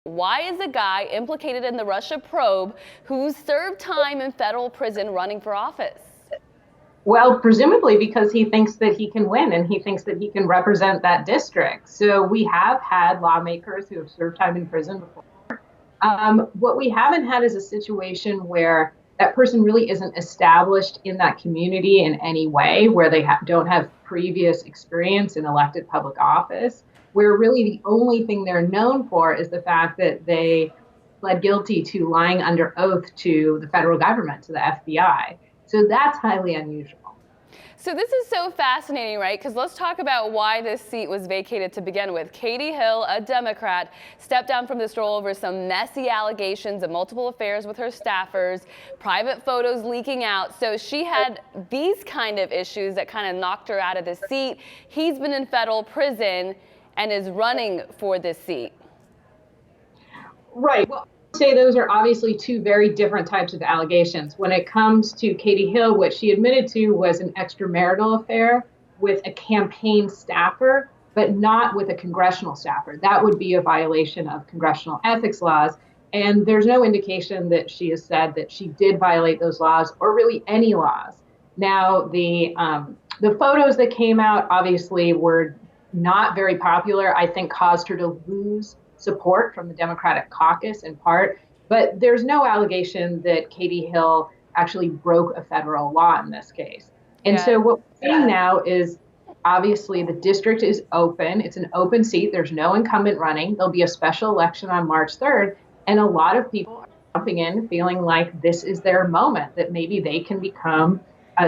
Why is a guy implicated in the Russia probe who served time in federal prison running for office? Well, presumably because he thinks that he can win and he thinks that he can represent that district. So we have had lawmakers who have served time in prison before. What we haven't had is a situation where that person really isn't established in that community in any way, where they don't have previous experience in elected public office, where really the only thing they're known for is the fact that they pled guilty to lying under oath to the federal government, to the FBI. So that's highly unusual. So this is so fascinating, right? Because let's talk about why this seat was vacated to begin with. Katie Hill, a Democrat, stepped down from this role over some messy allegations of multiple affairs with her staffers, private photos leaking out. So she had these kind of issues that kind of knocked her out of the seat. He's been in federal prison and is running for this seat. Right. Well, say those are obviously two very different types of allegations. When it comes to Katie Hill, what she admitted to was an extramarital affair with a campaign staffer, but not with a congressional staffer. That would be a violation of congressional ethics laws. And there's no indication that she has said that she did violate those laws or really any laws. Now, the photos that came out obviously were not very popular. I think caused her to lose support from the Democratic caucus in part, but there's no allegation that Katie Hill actually broke a federal law in this case. And so what we're seeing now is obviously the district is open. It's an open seat. There's no incumbent running. There'll be a special election on March 3rd. And a lot of people are jumping in feeling like this is their moment, that maybe they can become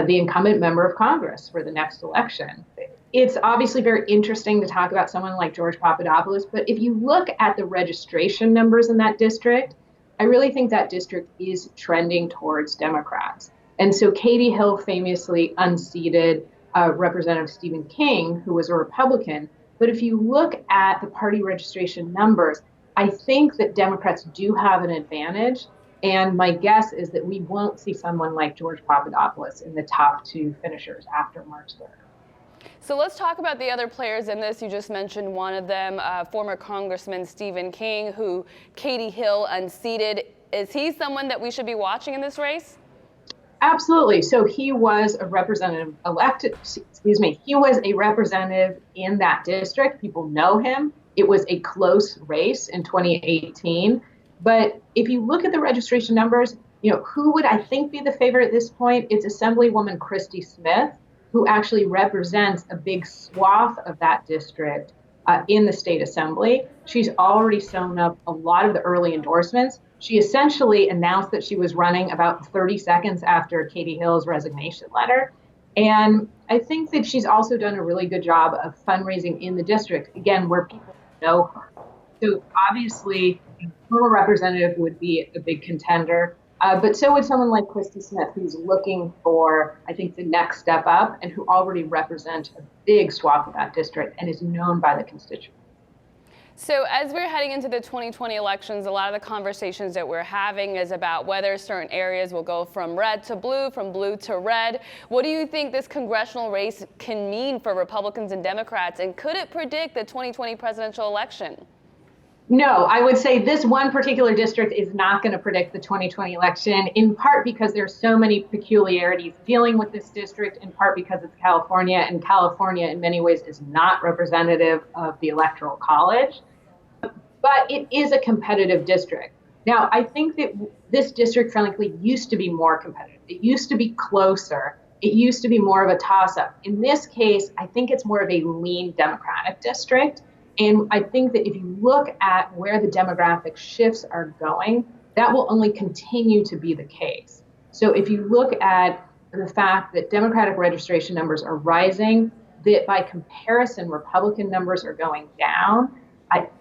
the incumbent member of Congress for the next election. It's obviously very interesting to talk about someone like George Papadopoulos, but if you look at the registration numbers in that district, I really think that district is trending towards Democrats. And so Katie Hill famously unseated Representative Stephen King, who was a Republican. But if you look at the party registration numbers, I think that Democrats do have an advantage. And my guess is that we won't see someone like George Papadopoulos in the top two finishers after March 3rd. So let's talk about the other players in this. You just mentioned one of them, former Congressman Stephen King, who Katie Hill unseated. Is he someone that we should be watching in this race? Absolutely. So he was a representative he was a representative in that district. People know him. It was a close race in 2018. But if you look at the registration numbers, who would I think be the favorite at this point? It's Assemblywoman Christy Smith, who actually represents a big swath of that district in the state assembly. She's already sewn up a lot of the early endorsements. She essentially announced that she was running about 30 seconds after Katie Hill's resignation letter. And I think that she's also done a really good job of fundraising in the district, again, where people know her. So obviously, a former representative would be a big contender. But so would someone like Christy Smith, who's looking for, I think, the next step up and who already represents a big swath of that district and is known by the constituents. So as we're heading into the 2020 elections, a lot of the conversations that we're having is about whether certain areas will go from red to blue, from blue to red. What do you think this congressional race can mean for Republicans and Democrats? And could it predict the 2020 presidential election? No, I would say this one particular district is not going to predict the 2020 election, in part because there's so many peculiarities dealing with this district, in part because it's California, and California in many ways is not representative of the Electoral College. But it is a competitive district. Now, I think that this district, frankly, used to be more competitive. It used to be closer. It used to be more of a toss-up. In this case, I think it's more of a lean Democratic district. And I think that if you look at where the demographic shifts are going, that will only continue to be the case. So if you look at the fact that Democratic registration numbers are rising, that by comparison, Republican numbers are going down,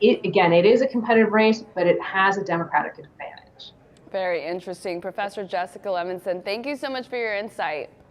it is a competitive race, but it has a Democratic advantage. Very interesting. Professor Jessica Levinson, thank you so much for your insight.